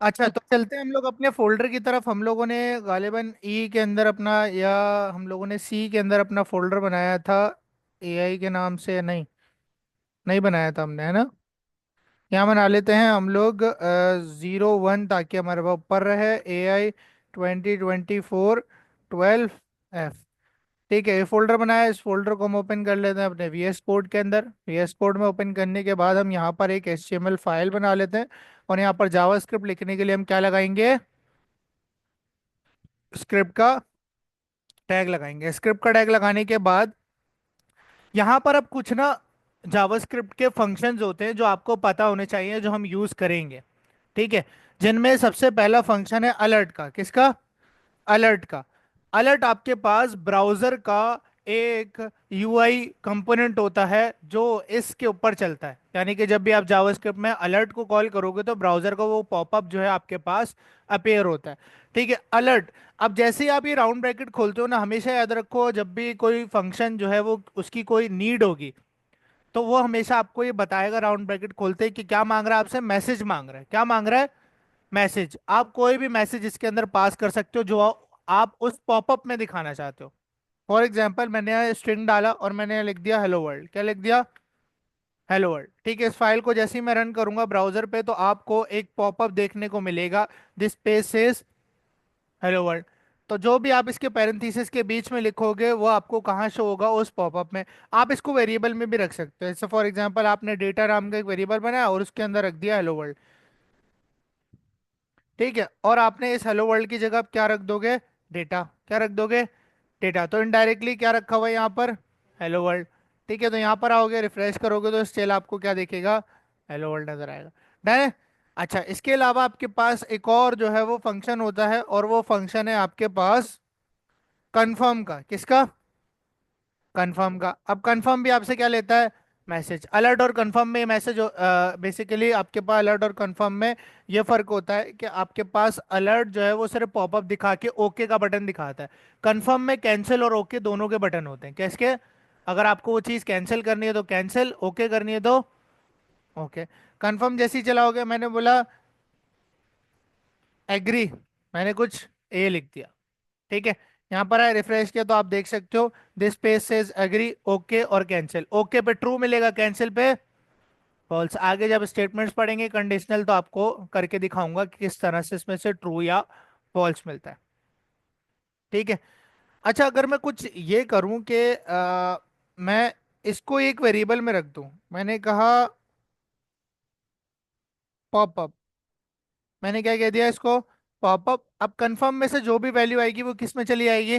अच्छा, तो चलते हैं हम लोग अपने फोल्डर की तरफ। हम लोगों ने गालिबन ई के अंदर अपना, या हम लोगों ने सी के अंदर अपना फोल्डर बनाया था एआई के नाम से। नहीं, नहीं बनाया था हमने, है ना। यहाँ बना लेते हैं हम लोग 01, ताकि हमारे पास ऊपर रहे AI 2024 12F। ठीक है, ये फोल्डर बनाया। इस फोल्डर को हम ओपन कर लेते हैं अपने VS कोड के अंदर। VS कोड में ओपन करने के बाद हम यहाँ पर एक HTML फाइल बना लेते हैं। और यहाँ पर जावास्क्रिप्ट लिखने के लिए हम क्या लगाएंगे, स्क्रिप्ट का टैग लगाएंगे। स्क्रिप्ट का टैग लगाने के बाद यहाँ पर अब कुछ ना जावास्क्रिप्ट के फंक्शंस होते हैं जो आपको पता होने चाहिए, जो हम यूज करेंगे। ठीक है, जिनमें सबसे पहला फंक्शन है अलर्ट का। किसका? अलर्ट का। अलर्ट आपके पास ब्राउजर का एक UI कंपोनेंट होता है जो इसके ऊपर चलता है। यानी कि जब भी आप जावास्क्रिप्ट में अलर्ट को कॉल करोगे तो ब्राउजर का वो पॉपअप जो है आपके पास अपेयर होता है। ठीक है, अलर्ट। अब जैसे ही आप ये राउंड ब्रैकेट खोलते हो ना, हमेशा याद रखो, जब भी कोई फंक्शन जो है वो उसकी कोई नीड होगी तो वो हमेशा आपको ये बताएगा राउंड ब्रैकेट खोलते ही कि क्या मांग रहा है आपसे। मैसेज मांग रहा है। क्या मांग रहा है? मैसेज। आप कोई भी मैसेज इसके अंदर पास कर सकते हो जो आप उस पॉपअप में दिखाना चाहते हो। फॉर एग्जाम्पल, मैंने स्ट्रिंग डाला और मैंने लिख दिया हेलो वर्ल्ड। क्या लिख दिया? Hello world. ठीक है, इस फाइल को जैसे ही मैं रन करूंगा ब्राउजर पे तो आपको एक पॉपअप देखने को मिलेगा, this page says hello world. तो जो भी आप इसके पैरेंथेसिस के बीच में लिखोगे वो आपको कहाँ शो होगा? उस पॉपअप में। आप इसको वेरिएबल में भी रख सकते हो। जैसे फॉर एग्जांपल, आपने डेटा नाम का एक वेरिएबल बनाया और उसके अंदर रख दिया हेलो वर्ल्ड। ठीक है, और आपने इस हेलो वर्ल्ड की जगह आप क्या रख दोगे? डेटा। क्या रख दोगे? डेटा। तो इनडायरेक्टली क्या रखा हुआ है यहाँ पर? Hello world. ठीक है, तो यहाँ पर आओगे, रिफ्रेश करोगे तो स्टिल आपको क्या दिखेगा? हेलो वर्ल्ड नजर आएगा। डन है? अच्छा, इसके अलावा आपके पास एक और जो है वो फंक्शन होता है, और वो फंक्शन है आपके पास कंफर्म का। किसका? कंफर्म का। अब कंफर्म भी आपसे क्या लेता है? मैसेज। अलर्ट और कंफर्म में मैसेज, बेसिकली आपके पास अलर्ट और कंफर्म में ये फर्क होता है कि आपके पास अलर्ट जो है वो सिर्फ पॉपअप दिखा के ओके का बटन दिखाता है। कंफर्म में कैंसिल और ओके दोनों के बटन होते हैं। कैसे? अगर आपको वो चीज़ कैंसिल करनी है तो कैंसिल, ओके करनी है तो ओके। कंफर्म जैसे ही चला हो गया, मैंने बोला एग्री, मैंने कुछ ए लिख दिया। ठीक है, यहाँ पर है, रिफ्रेश किया तो आप देख सकते हो this page says agree, okay और कैंसिल। ओके पे ट्रू मिलेगा, कैंसिल पे फॉल्स। आगे जब स्टेटमेंट्स पढ़ेंगे कंडीशनल तो आपको करके दिखाऊंगा कि किस तरह से इसमें से ट्रू या फॉल्स मिलता है। ठीक है। अच्छा, अगर मैं कुछ ये करूं कि मैं इसको एक वेरिएबल में रख दूं। मैंने कहा पॉपअप। मैंने क्या कह दिया इसको? पॉपअप। अब कंफर्म में से जो भी वैल्यू आएगी वो किस में चली आएगी?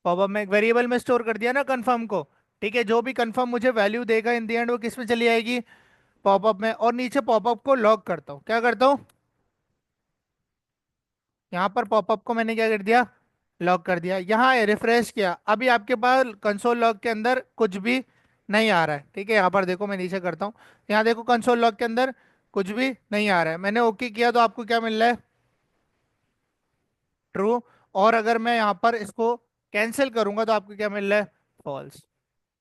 पॉपअप में। एक वेरिएबल में स्टोर कर दिया ना कंफर्म को। ठीक है, जो भी कंफर्म मुझे वैल्यू देगा इन द एंड वो किस में चली आएगी? पॉपअप में। और नीचे पॉपअप को लॉक करता हूँ। क्या करता हूँ? यहाँ पर पॉपअप को मैंने क्या कर दिया? लॉक कर दिया। यहाँ रिफ्रेश किया, अभी आपके पास कंसोल लॉग के अंदर कुछ भी नहीं आ रहा है। ठीक है, यहाँ पर देखो, मैं नीचे करता हूँ। यहाँ देखो, कंसोल लॉग के अंदर कुछ भी नहीं आ रहा है। मैंने ओके किया तो आपको क्या मिल रहा है? ट्रू। और अगर मैं यहाँ पर इसको कैंसिल करूंगा तो आपको क्या मिल रहा है? फॉल्स।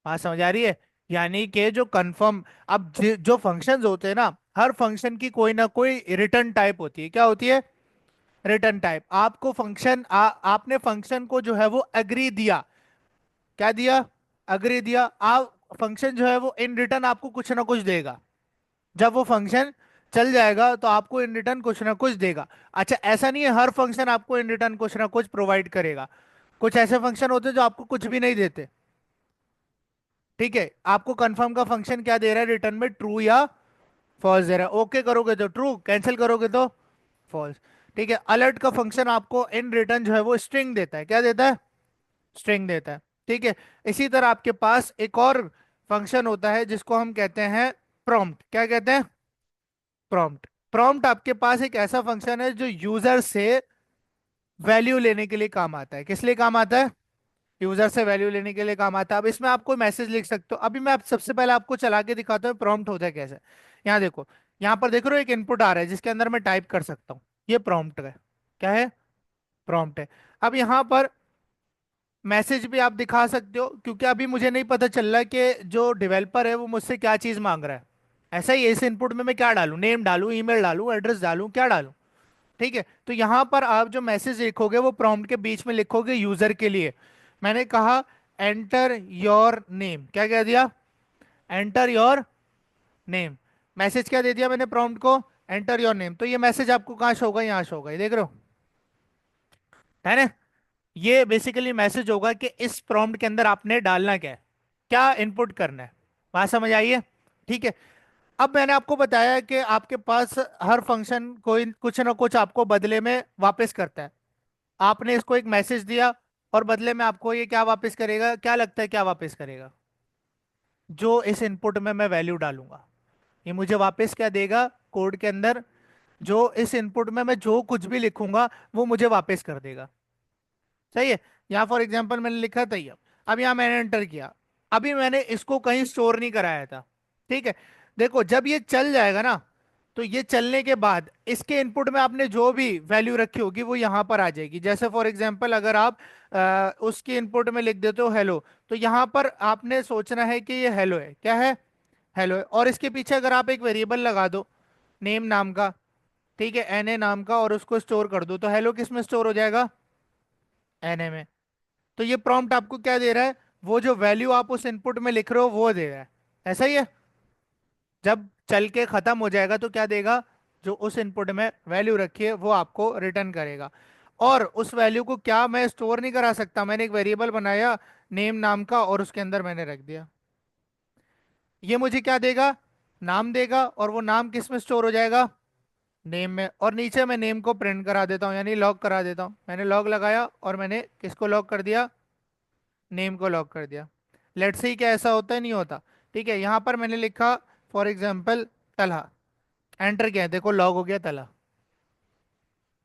बात समझ आ रही है? यानी कि जो कंफर्म, अब जो फंक्शंस होते हैं ना, हर फंक्शन की कोई ना कोई रिटर्न टाइप होती है। क्या होती है? Return type. आपको फंक्शन आपने फंक्शन को जो है वो एग्री दिया। क्या दिया? एग्री दिया। आप फंक्शन जो है वो इन रिटर्न आपको कुछ ना कुछ देगा। जब वो फंक्शन चल जाएगा तो आपको इन रिटर्न कुछ ना कुछ देगा। अच्छा, ऐसा नहीं है हर फंक्शन आपको इन रिटर्न कुछ ना कुछ प्रोवाइड करेगा। कुछ ऐसे फंक्शन होते हैं जो आपको कुछ भी नहीं देते। ठीक है, आपको कंफर्म का फंक्शन क्या दे रहा है रिटर्न में? ट्रू या फॉल्स दे रहा है। ओके करोगे तो ट्रू, कैंसिल करोगे तो फॉल्स। ठीक है, अलर्ट का फंक्शन आपको इन रिटर्न जो है वो स्ट्रिंग देता है। क्या देता है? स्ट्रिंग देता है। ठीक है, इसी तरह आपके पास एक और फंक्शन होता है जिसको हम कहते हैं प्रॉम्प्ट। क्या कहते हैं? प्रॉम्प्ट। प्रॉम्प्ट आपके पास एक ऐसा फंक्शन है जो यूजर से वैल्यू लेने के लिए काम आता है। किस लिए काम आता है? यूजर से वैल्यू लेने के लिए काम आता है। अब इसमें आप कोई मैसेज लिख सकते हो। अभी मैं सबसे पहले आपको चला के दिखाता हूँ प्रॉम्प्ट होता है कैसे। यहाँ देखो, यहाँ पर देख रहे हो एक इनपुट आ रहा है जिसके अंदर मैं टाइप कर सकता हूँ। ये प्रॉम्प्ट है। क्या है? प्रॉम्प्ट है। अब यहाँ पर मैसेज भी आप दिखा सकते हो, क्योंकि अभी मुझे नहीं पता चल रहा कि जो डेवलपर है वो मुझसे क्या चीज मांग रहा है। ऐसा ही, इस इनपुट में मैं क्या डालूं? नेम डालूं, ईमेल डालूं, एड्रेस डालूं, क्या डालूं? ठीक है, तो यहां पर आप जो मैसेज लिखोगे वो प्रॉम्प्ट के बीच में लिखोगे यूजर के लिए। मैंने कहा एंटर योर नेम, क्या कह दिया? Enter your name. मैसेज क्या दे दिया मैंने प्रॉम्प्ट को? Enter your name. तो ये मैसेज आपको कहाँ शो होगा? यहाँ शो होगा, ये देख रहे हो, है ना? ये बेसिकली मैसेज होगा कि इस प्रॉम्प्ट के अंदर आपने डालना क्या है, क्या इनपुट करना है। बात समझ आई है? ठीक है। अब मैंने आपको बताया कि आपके पास हर फंक्शन कोई कुछ ना कुछ आपको बदले में वापस करता है। आपने इसको एक मैसेज दिया और बदले में आपको ये क्या वापस करेगा? क्या लगता है क्या वापस करेगा? जो इस इनपुट में मैं वैल्यू डालूंगा, ये मुझे वापस क्या देगा कोड के अंदर? जो इस इनपुट में मैं जो कुछ भी लिखूंगा वो मुझे वापस कर देगा। सही है। यहाँ फॉर एग्जाम्पल मैंने लिखा था ये, अब यहाँ मैंने एंटर किया, अभी मैंने इसको कहीं स्टोर नहीं कराया था। ठीक है। देखो जब ये चल जाएगा ना, तो ये चलने के बाद इसके इनपुट में आपने जो भी वैल्यू रखी होगी वो यहाँ पर आ जाएगी। जैसे फॉर एग्जांपल अगर आप उसके इनपुट में लिख देते हो हेलो, तो यहाँ पर आपने सोचना है कि ये हेलो है। क्या है? हेलो है। और इसके पीछे अगर आप एक वेरिएबल लगा दो नेम नाम का, ठीक है, एन ए नाम का, और उसको स्टोर कर दो, तो हेलो किस में स्टोर हो जाएगा? एन ए में। तो ये प्रॉम्प्ट आपको क्या दे रहा है? वो जो वैल्यू आप उस इनपुट में लिख रहे हो वो दे रहा है। ऐसा ही है। जब चल के खत्म हो जाएगा तो क्या देगा? जो उस इनपुट में वैल्यू रखी है वो आपको रिटर्न करेगा। और उस वैल्यू को क्या मैं स्टोर नहीं करा सकता? मैंने एक वेरिएबल बनाया नेम नाम का और उसके अंदर मैंने रख दिया। ये मुझे क्या देगा? नाम देगा, और वो नाम किस में स्टोर हो जाएगा? नेम में। और नीचे मैं नेम को प्रिंट करा देता हूँ, यानी लॉग करा देता हूँ। मैंने लॉग लगाया और मैंने किसको लॉग कर दिया? नेम को लॉक कर दिया। लेट्स से क्या ऐसा होता है? नहीं होता। ठीक है, यहां पर मैंने लिखा फॉर एग्जाम्पल तलहा, एंटर किया, देखो लॉग हो गया तला।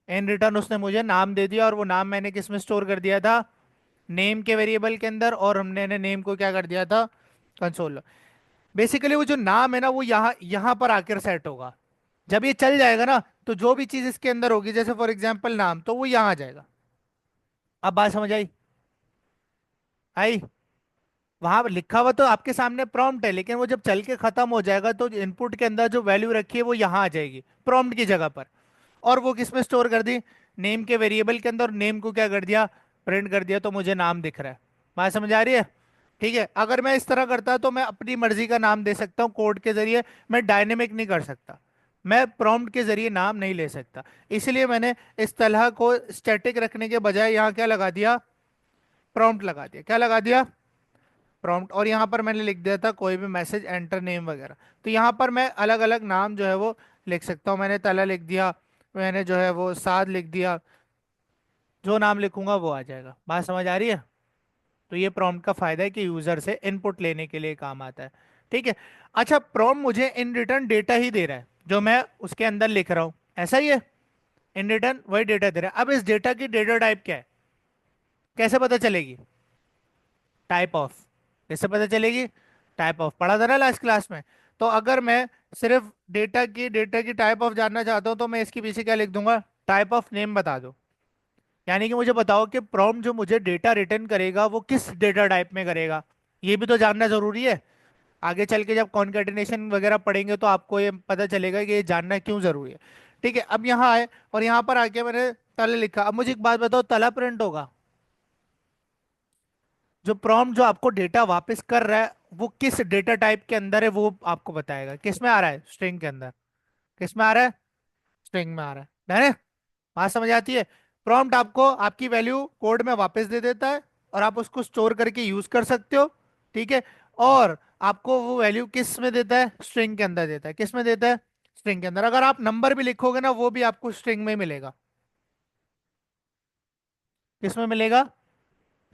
इन रिटर्न उसने मुझे नाम दे दिया, और वो नाम मैंने किस में स्टोर कर दिया था? नेम के वेरिएबल के अंदर, और हमने नेम को क्या कर दिया था? कंसोल। बेसिकली वो जो नाम है ना वो यहाँ यहाँ पर आकर सेट होगा। जब ये चल जाएगा ना, तो जो भी चीज इसके अंदर होगी, जैसे फॉर एग्जाम्पल नाम, तो वो यहाँ आ जाएगा। अब बात समझ आई? आई? वहां पर लिखा हुआ तो आपके सामने प्रॉम्प्ट है, लेकिन वो जब चल के खत्म हो जाएगा तो इनपुट के अंदर जो वैल्यू रखी है वो यहाँ आ जाएगी प्रॉम्प्ट की जगह पर। और वो किस में स्टोर कर दी? नेम के वेरिएबल के अंदर। नेम को क्या कर दिया? प्रिंट कर दिया, तो मुझे नाम दिख रहा है। बात समझ आ रही है? ठीक है। अगर मैं इस तरह करता तो मैं अपनी मर्जी का नाम दे सकता हूँ कोड के जरिए, मैं डायनेमिक नहीं कर सकता, मैं प्रॉम्प्ट के जरिए नाम नहीं ले सकता। इसलिए मैंने इस तरह को स्टैटिक रखने के बजाय यहाँ क्या लगा दिया? प्रॉम्प्ट लगा दिया। क्या लगा दिया? प्रॉम्प्ट। और यहाँ पर मैंने लिख दिया था कोई भी मैसेज, एंटर नेम वगैरह। तो यहाँ पर मैं अलग अलग नाम जो है वो लिख सकता हूँ। मैंने तला लिख दिया, मैंने जो है वो साद लिख दिया, जो नाम लिखूंगा वो आ जाएगा। बात समझ आ रही है? तो ये प्रॉम्प्ट का फायदा है कि यूजर से इनपुट लेने के लिए काम आता है। ठीक है। अच्छा, प्रॉम्प्ट मुझे इन रिटर्न डेटा ही दे रहा है जो मैं उसके अंदर लिख रहा हूँ, ऐसा ही है? इन रिटर्न वही डेटा दे रहा है। अब इस डेटा की डेटा टाइप क्या है? कैसे पता चलेगी? Type of. कैसे पता चलेगी? टाइप ऑफ पढ़ा था ना लास्ट क्लास में। तो अगर मैं सिर्फ डेटा की टाइप ऑफ जानना चाहता हूँ, तो मैं इसके पीछे क्या लिख दूंगा? टाइप ऑफ नेम बता दो। यानी कि मुझे बताओ कि प्रॉम्प्ट जो मुझे डेटा रिटर्न करेगा वो किस डेटा टाइप में करेगा, ये भी तो जानना जरूरी है। आगे चल के जब कॉन्केटिनेशन वगैरह पढ़ेंगे तो आपको ये पता चलेगा कि ये जानना क्यों जरूरी है। ठीक है। अब यहाँ आए और यहाँ पर आके मैंने तले लिखा। अब मुझे एक बात बताओ, तला प्रिंट होगा? जो प्रॉम्प्ट जो आपको डेटा वापस कर रहा है वो किस डेटा टाइप के अंदर है वो आपको बताएगा। किस में आ रहा है? स्ट्रिंग के अंदर। किस में आ रहा है? स्ट्रिंग में आ रहा है ना? बात समझ आती है? प्रॉम्प्ट आपको आपकी वैल्यू कोड में वापस दे देता है, और आप उसको स्टोर करके यूज कर सकते हो। ठीक है। और आपको वो वैल्यू किस में देता है? स्ट्रिंग के अंदर देता है। किस में देता है? स्ट्रिंग के अंदर। अगर आप नंबर भी लिखोगे ना वो भी आपको स्ट्रिंग में मिलेगा। किस में मिलेगा?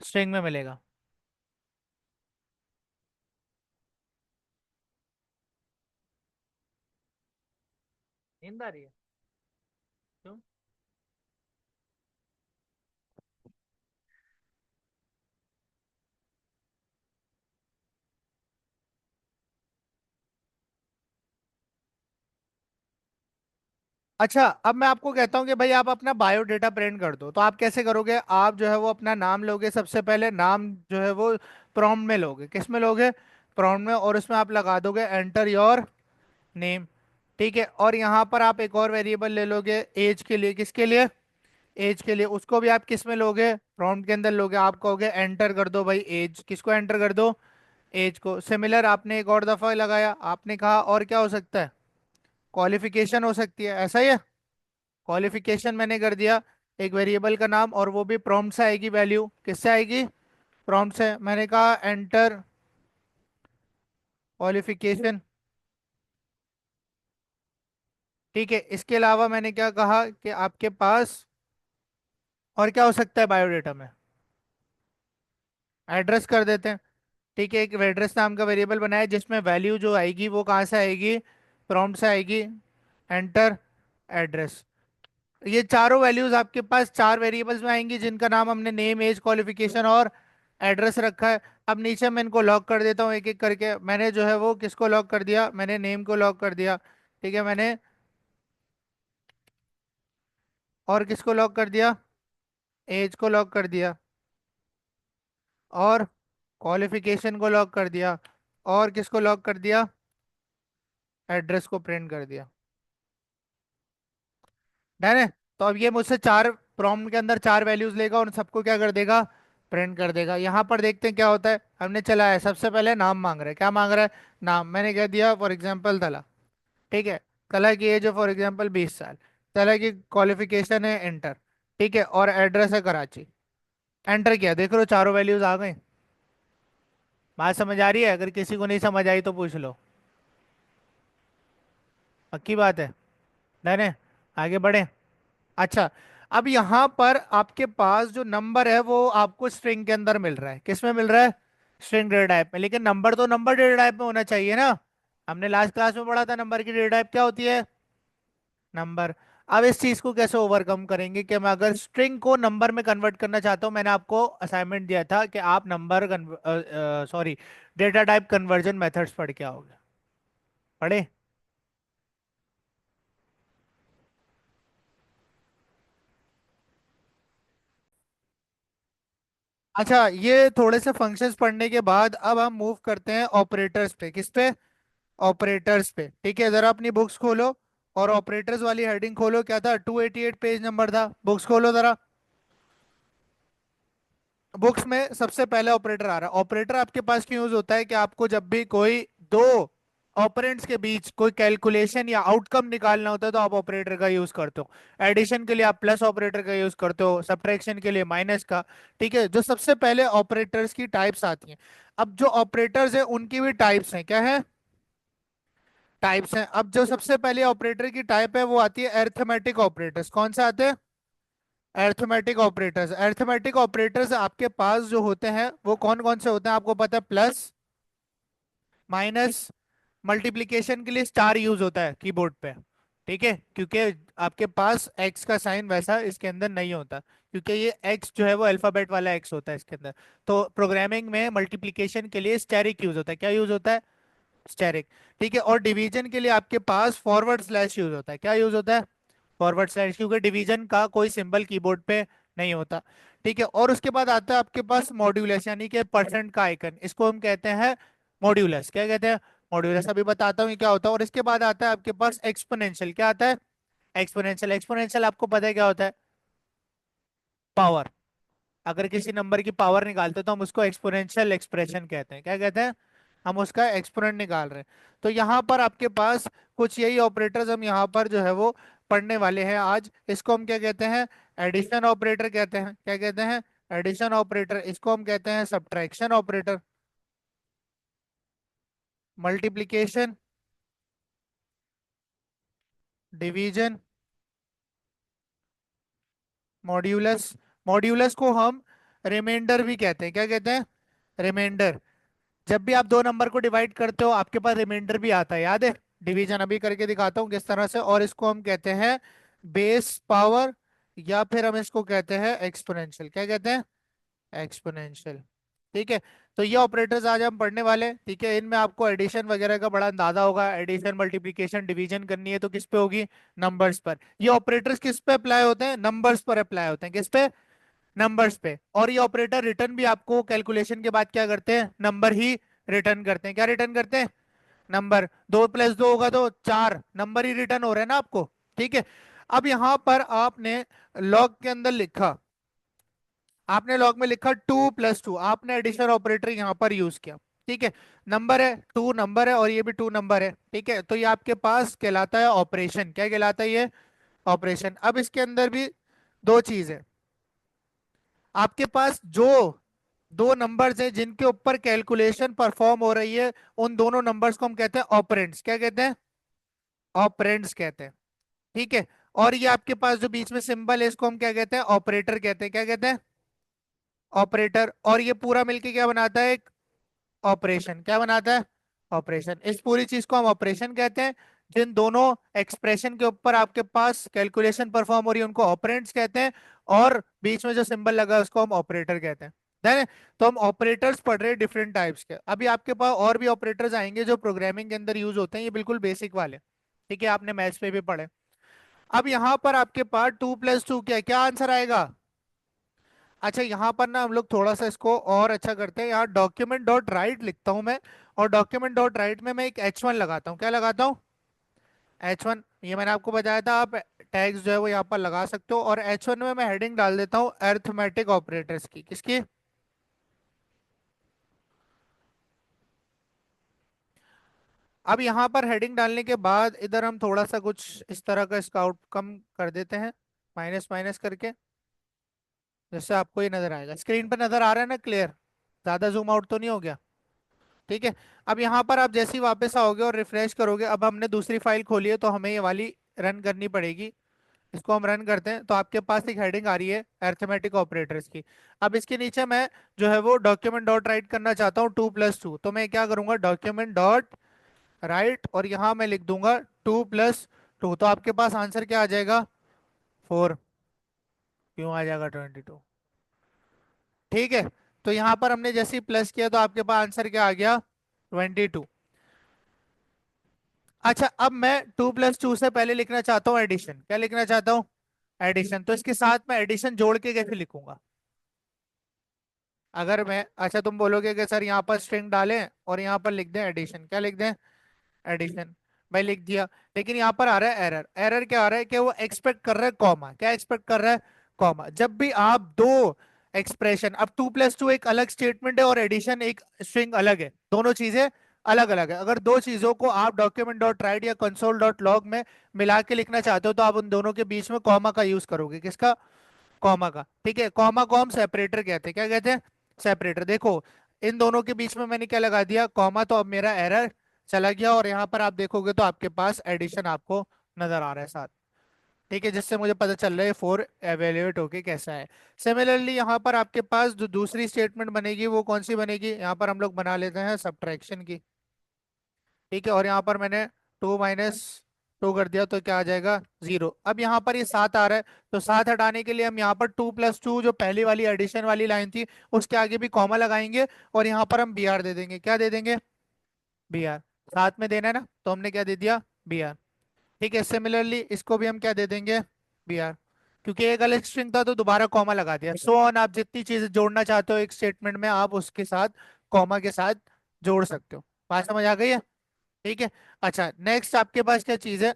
स्ट्रिंग में मिलेगा। नींद आ रही है? क्यों? अच्छा, अब मैं आपको कहता हूँ कि भाई आप अपना बायोडेटा प्रिंट कर दो, तो आप कैसे करोगे? आप जो है वो अपना नाम लोगे, सबसे पहले नाम जो है वो प्रॉम्प्ट में लोगे। किस में लोगे? प्रॉम्प्ट में। और उसमें आप लगा दोगे एंटर योर नेम। ठीक है, और यहाँ पर आप एक और वेरिएबल ले लोगे एज के लिए। किसके लिए? एज के लिए। उसको भी आप किस में लोगे? प्रॉम्प्ट के अंदर लोगे। आप कहोगे एंटर कर दो भाई एज। किसको एंटर कर दो? एज को। सिमिलर आपने एक और दफा लगाया, आपने कहा और क्या हो सकता है? क्वालिफिकेशन हो सकती है, ऐसा ही है। क्वालिफिकेशन मैंने कर दिया एक वेरिएबल का नाम, और वो भी प्रॉम्प्ट से आएगी वैल्यू। किससे आएगी? प्रॉम्प्ट से। मैंने कहा एंटर क्वालिफिकेशन। ठीक है, इसके अलावा मैंने क्या कहा कि आपके पास और क्या हो सकता है बायोडेटा में? एड्रेस कर देते हैं। ठीक है, एक एड्रेस नाम का वेरिएबल बनाया जिसमें वैल्यू जो आएगी वो कहाँ से आएगी? प्रॉम्प्ट से आएगी। Enter address. ये चारों वैल्यूज आपके पास चार वेरिएबल्स में आएंगी जिनका नाम हमने नेम, एज, क्वालिफिकेशन और एड्रेस रखा है। अब नीचे मैं इनको लॉक कर देता हूँ एक एक करके। मैंने जो है वो किसको लॉक कर दिया? मैंने नेम को लॉक कर दिया। ठीक है, मैंने और किसको लॉक कर दिया? एज को लॉक कर दिया, और क्वालिफिकेशन को लॉक कर दिया, और किसको लॉक कर दिया? एड्रेस को प्रिंट कर दिया। डन है। तो अब ये मुझसे चार प्रॉम्प्ट के अंदर चार वैल्यूज लेगा और उन सबको क्या कर देगा? प्रिंट कर देगा। यहाँ पर देखते हैं क्या होता है। हमने चला है, सबसे पहले नाम मांग रहा है। क्या मांग रहा है? नाम। मैंने कह दिया फॉर एग्जाम्पल तला। ठीक है। तला की एज है फॉर एग्जाम्पल 20 साल। तला की क्वालिफिकेशन है इंटर। ठीक है, और एड्रेस है कराची। एंटर किया, देख लो चारों वैल्यूज आ गई। बात समझ आ रही है? अगर किसी को नहीं समझ आई तो पूछ लो। पक्की बात है? डन है। आगे बढ़े। अच्छा, अब यहाँ पर आपके पास जो नंबर है वो आपको स्ट्रिंग के अंदर मिल रहा है। किस में मिल रहा है? स्ट्रिंग डेटा टाइप में। लेकिन नंबर तो नंबर डेटा टाइप में होना चाहिए ना। हमने लास्ट क्लास में पढ़ा था नंबर की डेटा टाइप क्या होती है? नंबर। अब इस चीज को कैसे ओवरकम करेंगे कि मैं अगर स्ट्रिंग को नंबर में कन्वर्ट करना चाहता हूँ? मैंने आपको असाइनमेंट दिया था कि आप number sorry data type conversion methods पढ़ के आओगे। पढ़े? अच्छा, ये थोड़े से फंक्शंस पढ़ने के बाद अब हम मूव करते हैं ऑपरेटर्स पे। किस पे? ऑपरेटर्स पे। ठीक है, जरा अपनी बुक्स खोलो और ऑपरेटर्स वाली हेडिंग खोलो। क्या था? 288 पेज नंबर था। बुक्स खोलो जरा। बुक्स में सबसे पहले ऑपरेटर आ रहा है। ऑपरेटर आपके पास क्यों यूज होता है? कि आपको जब भी कोई दो ऑपरेंड्स के बीच कोई कैलकुलेशन या आउटकम निकालना होता है तो आप ऑपरेटर का यूज करते हो। एडिशन के लिए आप प्लस ऑपरेटर का यूज करते हो, सब्ट्रैक्शन के लिए माइनस का। ठीक है, जो सबसे पहले ऑपरेटर्स की टाइप्स आती हैं। अब जो ऑपरेटर्स हैं उनकी भी टाइप्स हैं। क्या है? टाइप्स हैं। अब जो सबसे पहले ऑपरेटर की टाइप है वो आती है अरिथमेटिक ऑपरेटर्स। कौन से आते हैं? Arithmetic operators. अरिथमेटिक ऑपरेटर्स आपके पास जो होते हैं वो कौन कौन से होते हैं आपको पता है? प्लस, माइनस, मल्टीप्लिकेशन के लिए स्टार यूज होता है कीबोर्ड पे। ठीक है, क्योंकि आपके पास एक्स का साइन वैसा इसके अंदर नहीं होता, क्योंकि ये एक्स जो है वो अल्फाबेट वाला एक्स होता है इसके अंदर। तो प्रोग्रामिंग में मल्टीप्लिकेशन के लिए स्टेरिक यूज होता है। क्या यूज होता है? स्टेरिक। ठीक है, और डिवीजन के लिए आपके पास फॉरवर्ड स्लैश यूज होता है। क्या यूज होता है? फॉरवर्ड स्लैश, क्योंकि डिवीजन का कोई सिंबल कीबोर्ड पे नहीं होता। ठीक है, और उसके बाद आता है आपके पास मॉड्यूलस, यानी कि परसेंट का आइकन। इसको हम कहते हैं मॉड्यूलस। क्या कहते हैं? मॉड्यूलस। अभी बताता हूँ ये क्या होता है। और इसके बाद आता है आपके पास एक्सपोनेंशियल। क्या आता है? एक्सपोनेंशियल। एक्सपोनेंशियल आपको पता है क्या होता है? पावर। अगर किसी नंबर की पावर निकालते हैं तो हम उसको एक्सपोनेंशियल एक्सप्रेशन कहते हैं। क्या कहते हैं? हम उसका एक्सपोनेंट निकाल रहे हैं। तो यहाँ पर आपके पास कुछ यही ऑपरेटर्स हम यहाँ पर जो है वो पढ़ने वाले हैं आज। इसको हम क्या कहते हैं? एडिशन ऑपरेटर कहते हैं। क्या कहते हैं? Addition operator. इसको हम कहते हैं subtraction operator, multiplication, division, modulus. Modulus को हम रिमाइंडर भी कहते हैं। क्या कहते हैं? रिमाइंडर। जब भी आप दो नंबर को डिवाइड करते हो आपके पास रिमाइंडर भी आता है, याद है? डिवीजन अभी करके दिखाता हूँ किस तरह से। और इसको हम कहते हैं बेस पावर, या फिर हम इसको कहते हैं एक्सपोनेंशियल। क्या कहते हैं? एक्सपोनेंशियल। ठीक है, तो ये ऑपरेटर्स आज हम पढ़ने वाले हैं। ठीक है, इनमें आपको एडिशन वगैरह का बड़ा अंदाजा होगा। एडिशन, मल्टीप्लिकेशन, डिवीजन करनी है तो किस पे होगी? नंबर्स पर। ये ऑपरेटर्स किस पे अप्लाई होते हैं? नंबर्स पर अप्लाई होते हैं। किस पे? नंबर्स पे। और ये ऑपरेटर रिटर्न भी आपको कैलकुलेशन के बाद क्या करते हैं? नंबर ही रिटर्न करते हैं। क्या रिटर्न करते हैं? नंबर, 2 + 2 होगा तो 4 नंबर ही रिटर्न हो रहे हैं ना आपको। ठीक है। अब यहां पर आपने लॉग के अंदर लिखा, आपने लॉग में लिखा 2 + 2, आपने एडिशन ऑपरेटर यहां पर यूज किया। ठीक है। नंबर है, 2 नंबर है और ये भी 2 नंबर है। ठीक है, तो ये आपके पास कहलाता है ऑपरेशन। क्या कहलाता है ये? ऑपरेशन। अब इसके अंदर भी दो चीज है। आपके पास जो दो नंबर्स हैं जिनके ऊपर कैलकुलेशन परफॉर्म हो रही है, उन दोनों नंबर्स को हम कहते हैं ऑपरेंड्स। क्या कहते हैं? ऑपरेंड्स कहते हैं। ठीक है। और ये आपके पास जो बीच में सिंबल है, इसको हम क्या कहते हैं? ऑपरेटर कहते हैं। क्या कहते हैं? ऑपरेटर। और ये पूरा मिलके क्या बनाता है? एक ऑपरेशन। क्या बनाता है? ऑपरेशन। इस पूरी चीज को हम ऑपरेशन कहते हैं। जिन दोनों एक्सप्रेशन के ऊपर आपके पास कैलकुलेशन परफॉर्म हो रही है, उनको ऑपरेंड्स कहते हैं। और बीच में जो सिंबल लगा है उसको हम ऑपरेटर कहते हैं। Then, तो हम ऑपरेटर्स पढ़ रहे हैं डिफरेंट टाइप्स के। अभी आपके पास और भी ऑपरेटर्स आएंगे जो प्रोग्रामिंग के अंदर यूज होते हैं, ये बिल्कुल बेसिक वाले। ठीक है, आपने मैथ्स पे भी पढ़े। अब यहाँ पर आपके पास 2 + 2 क्या है? क्या आंसर आएगा? अच्छा, यहाँ पर ना हम लोग थोड़ा सा इसको और अच्छा करते हैं। यहाँ डॉक्यूमेंट डॉट राइट लिखता हूँ मैं, और डॉक्यूमेंट डॉट राइट में मैं एक H1 लगाता हूँ। क्या लगाता हूँ? H1। ये मैंने आपको बताया था, आप टैग्स जो है वो यहाँ पर लगा सकते हो। और H1 में मैं हेडिंग डाल देता हूँ अरिथमेटिक ऑपरेटर्स की। किसकी? अब यहाँ पर हेडिंग डालने के बाद इधर हम थोड़ा सा कुछ इस तरह का इसका आउटकम कर देते हैं, माइनस माइनस करके। जैसे आपको ये नजर आएगा, स्क्रीन पर नजर आ रहा है ना क्लियर? ज्यादा जूम आउट तो नहीं हो गया? ठीक है। अब यहाँ पर आप जैसे ही वापस आओगे और रिफ्रेश करोगे, अब हमने दूसरी फाइल खोली है तो हमें ये वाली रन करनी पड़ेगी। इसको हम रन करते हैं तो आपके पास एक हेडिंग आ रही है अरिथमेटिक ऑपरेटर्स की। अब इसके नीचे मैं जो है वो डॉक्यूमेंट डॉट राइट करना चाहता हूँ 2 + 2, तो मैं क्या करूंगा? डॉक्यूमेंट डॉट राइट, और यहाँ मैं लिख दूंगा 2 + 2। तो आपके पास आंसर क्या आ जाएगा? 4। क्यों आ जाएगा 22? ठीक है। तो यहाँ पर हमने जैसे ही प्लस किया तो आपके पास आंसर क्या आ गया? 22। अच्छा, अब मैं 2 + 2 से पहले लिखना चाहता हूँ एडिशन। क्या लिखना चाहता हूँ? एडिशन। तो इसके साथ मैं एडिशन जोड़ के कैसे लिखूंगा? अगर मैं, अच्छा तुम बोलोगे कि सर यहाँ पर स्ट्रिंग डालें और यहाँ पर लिख दें एडिशन। क्या लिख दें? एडिशन। भाई लिख दिया। लेकिन यहाँ पर आ रहा है एरर। एरर क्या आ रहा है कि वो एक्सपेक्ट कर रहा है कॉमा। क्या एक्सपेक्ट कर रहा है? कॉमा। जब भी आप दो एक्सप्रेशन, अब 2 + 2 एक अलग स्टेटमेंट है और एडिशन एक स्ट्रिंग अलग है, दोनों चीजें अलग अलग है। अगर दो चीजों को आप डॉक्यूमेंट डॉट राइट या कंसोल डॉट लॉग में मिला के लिखना चाहते हो तो आप उन दोनों के बीच में कॉमा का यूज करोगे। किसका? कॉमा का। ठीक है, कॉमा को हम सेपरेटर कहते हैं। क्या कहते हैं? सेपरेटर। देखो, इन दोनों के बीच में मैंने क्या लगा दिया? कॉमा। तो अब मेरा एरर चला गया और यहाँ पर आप देखोगे तो आपके पास एडिशन आपको नजर आ रहा है साथ। ठीक है, जिससे मुझे पता चल रहा है 4 एवेल्युएट होके कैसा है। सिमिलरली यहाँ पर आपके पास जो दूसरी स्टेटमेंट बनेगी वो कौन सी बनेगी? यहाँ पर हम लोग बना लेते हैं सब्ट्रैक्शन की। ठीक है, और यहाँ पर मैंने 2 - 2 कर दिया तो क्या आ जाएगा? 0। अब यहाँ पर ये 7 आ रहा है, तो 7 हटाने के लिए हम यहाँ पर 2 + 2 जो पहली वाली एडिशन वाली लाइन थी उसके आगे भी कॉमा लगाएंगे, और यहाँ पर हम br दे देंगे। क्या दे देंगे? br। साथ में देना है ना, तो हमने क्या दे दिया? br। ठीक है, सिमिलरली इसको भी हम क्या दे देंगे? br। क्योंकि एक अलग स्ट्रिंग था तो दोबारा कॉमा लगा दिया। सो ऑन, आप जितनी चीजें जोड़ना चाहते हो एक स्टेटमेंट में आप उसके साथ कॉमा के साथ जोड़ सकते हो। बात समझ आ गई है? ठीक है। अच्छा, नेक्स्ट आपके पास क्या चीज है?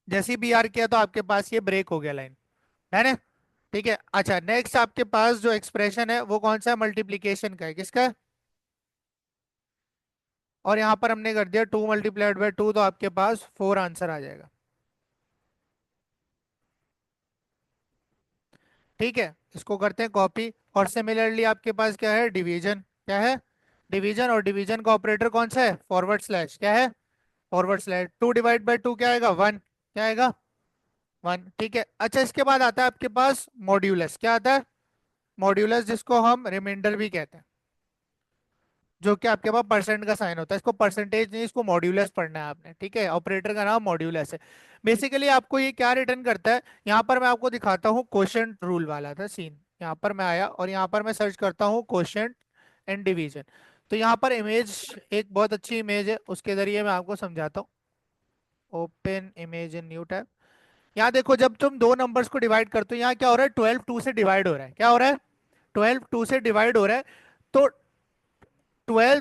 जैसे ही बी आर किया तो आपके पास ये ब्रेक हो गया लाइन, है ना? ठीक है। अच्छा, नेक्स्ट आपके पास जो एक्सप्रेशन है वो कौन सा है? मल्टीप्लीकेशन का है। किसका? और यहाँ पर हमने कर दिया 2 × 2 तो आपके पास 4 आंसर आ जाएगा। ठीक है, इसको करते हैं कॉपी। और सिमिलरली आपके पास क्या है? डिवीजन। क्या है? डिवीजन। और डिवीजन का ऑपरेटर कौन सा है? Forward slash. क्या है? Forward slash. 2 / 2 क्या आएगा? 1। क्या आएगा? 1। ठीक है। अच्छा, इसके बाद आता है आपके पास मॉड्यूलस। क्या आता है? मॉड्यूलस, जिसको हम रिमाइंडर भी कहते हैं, जो कि आपके पास परसेंट का साइन होता है। इसको परसेंटेज नहीं, इसको मॉड्यूलस पढ़ना है आपने। ठीक है, ऑपरेटर का नाम मॉड्यूलस है। बेसिकली आपको ये क्या रिटर्न करता है? यहाँ पर मैं आपको दिखाता हूँ, क्वोशिएंट रूल वाला था सीन। यहाँ पर मैं आया और यहाँ पर मैं सर्च करता हूँ क्वोशिएंट एंड डिवीजन। तो यहाँ पर इमेज, एक बहुत अच्छी इमेज है, उसके जरिए मैं आपको समझाता हूँ। Open image in new tab. यहाँ देखो, जब तुम दो नंबर्स को डिवाइड करते हो, यहाँ क्या हो रहा है? 12 2 से डिवाइड हो रहा है। क्या हो रहा है? 12 2 से डिवाइड हो रहा है। तो 12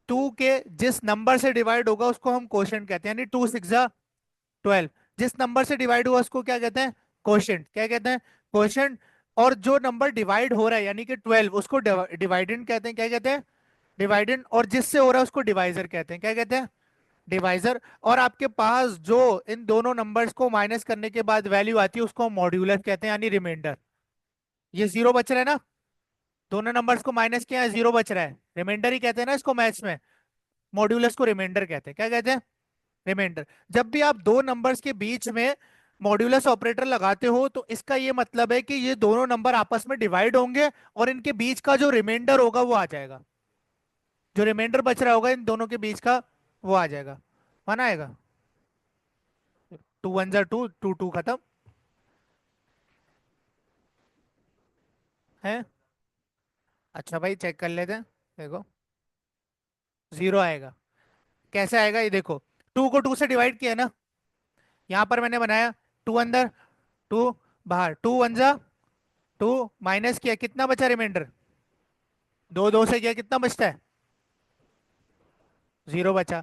टू के जिस नंबर से डिवाइड होगा उसको हम क्वोशंट कहते हैं, यानी 2 6 12। जिस नंबर से डिवाइड हुआ उसको क्या कहते हैं? क्वोशंट। क्या कहते हैं? क्वोशंट। और जो नंबर डिवाइड हो रहा है यानी कि 12, उसको डिवाइडेंड कहते हैं। क्या कहते हैं? डिवाइडेंड। और जिससे हो रहा है उसको डिवाइजर कहते हैं। क्या कहते हैं? डिवाइजर। और आपके पास जो इन दोनों नंबर्स को माइनस करने के बाद वैल्यू आती है उसको हम मॉड्यूलस कहते हैं, यानी रिमाइंडर। ये जीरो बच रहा है ना, दोनों नंबर्स को माइनस किया है, जीरो बच रहा है, रिमाइंडर ही कहते हैं ना इसको मैथ्स में। मॉड्यूलस को रिमाइंडर कहते हैं। क्या कहते हैं? रिमाइंडर। जब भी आप दो नंबर्स के बीच में मॉड्यूलस ऑपरेटर लगाते हो तो इसका ये मतलब है कि ये दोनों नंबर आपस में डिवाइड होंगे और इनके बीच का जो रिमाइंडर होगा वो आ जाएगा। जो रिमाइंडर बच रहा होगा इन दोनों के बीच का वो आ जाएगा। माना आएगा? 2 1 जा 2, 2 2 खत्म है। अच्छा भाई चेक कर लेते हैं। देखो, जीरो आएगा। कैसे आएगा ये देखो, टू को टू से डिवाइड किया ना, यहां पर मैंने बनाया, टू अंदर, टू बाहर, 2 1 जा 2, माइनस किया, कितना बचा रिमाइंडर? दो दो से किया, कितना बचता है? जीरो बचा।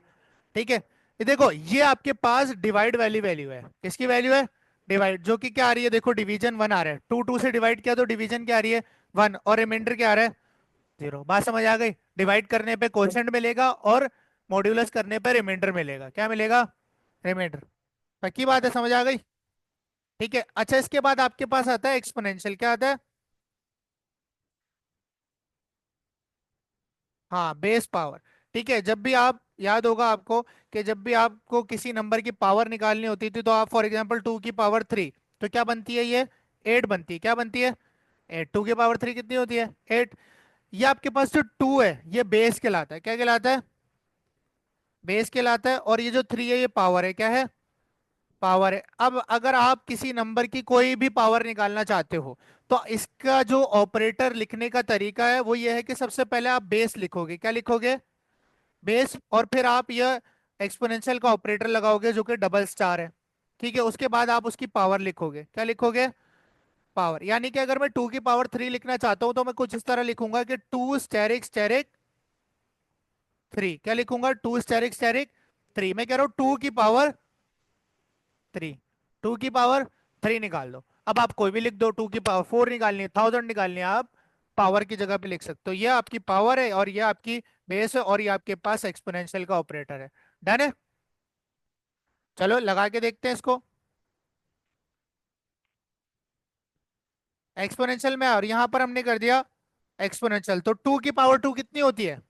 ठीक है, ये देखो ये आपके पास डिवाइड वाली वैल्यू है। किसकी वैल्यू है? डिवाइड, जो कि क्या आ रही है देखो, डिवीजन 1 आ रहा है। 2 2 से डिवाइड किया तो डिवीजन क्या आ रही है? 1। और रिमाइंडर क्या आ रहा है? जीरो। बात समझ आ गई? डिवाइड करने पे क्वोशंट मिलेगा और मॉड्यूलस करने पे रिमाइंडर मिलेगा। क्या मिलेगा? रिमाइंडर। पक्की बात है, समझ आ गई? ठीक है, अच्छा इसके बाद आपके पास आता है एक्सपोनेंशियल। क्या आता है? हाँ, बेस पावर। ठीक है, जब भी आप, याद होगा आपको कि जब भी आपको किसी नंबर की पावर निकालनी होती थी तो आप फॉर एग्जांपल 2 की पावर 3, तो क्या बनती है ये? 8 बनती है। क्या बनती है? 8। 2 की पावर 3 कितनी होती है? 8। ये आपके पास जो 2 है ये बेस कहलाता है। क्या कहलाता है? बेस कहलाता है। और ये जो 3 है ये पावर है। क्या है? पावर है। अब अगर आप किसी नंबर की कोई भी पावर निकालना चाहते हो तो इसका जो ऑपरेटर लिखने का तरीका है वो ये है कि सबसे पहले आप बेस लिखोगे। क्या लिखोगे? बेस। और फिर आप यह एक्सपोनेंशियल का ऑपरेटर लगाओगे जो कि डबल स्टार है। ठीक है, उसके बाद आप उसकी पावर लिखोगे। क्या लिखोगे? पावर। यानी कि अगर मैं 2 की पावर 3 लिखना चाहता हूं तो मैं कुछ इस तरह लिखूंगा कि 2 स्टेरिक स्टेरिक 3। क्या लिखूंगा? 2 स्टेरिक स्टेरिक 3। मैं कह रहा हूं 2 की पावर 3। 2 की पावर 3 निकाल दो। अब आप कोई भी लिख दो, 2 की पावर 4 निकालनी है, 1000 निकालनी है, आप पावर की जगह पे लिख सकते हो। ये आपकी पावर है और ये आपकी बेस है और ये आपके पास एक्सपोनेंशियल का ऑपरेटर है। डन है? चलो लगा के देखते हैं इसको। एक्सपोनेंशियल में, और यहां पर हमने कर दिया एक्सपोनेंशियल, तो 2 की पावर 2 कितनी होती है?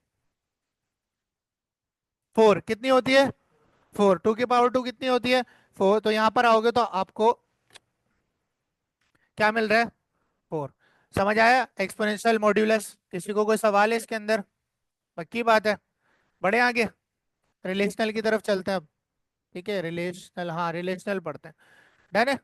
4। कितनी होती है? 4। 2 की पावर 2 कितनी होती है? 4। तो यहां पर आओगे तो आपको क्या मिल रहा है? 4। समझ आया एक्सपोनेंशियल मॉड्यूलस? किसी को कोई सवाल है इसके अंदर? पक्की बात है? बढ़े आगे, रिलेशनल की तरफ चलते हैं अब। ठीक है, रिलेशनल, हाँ रिलेशनल पढ़ते हैं। डन है?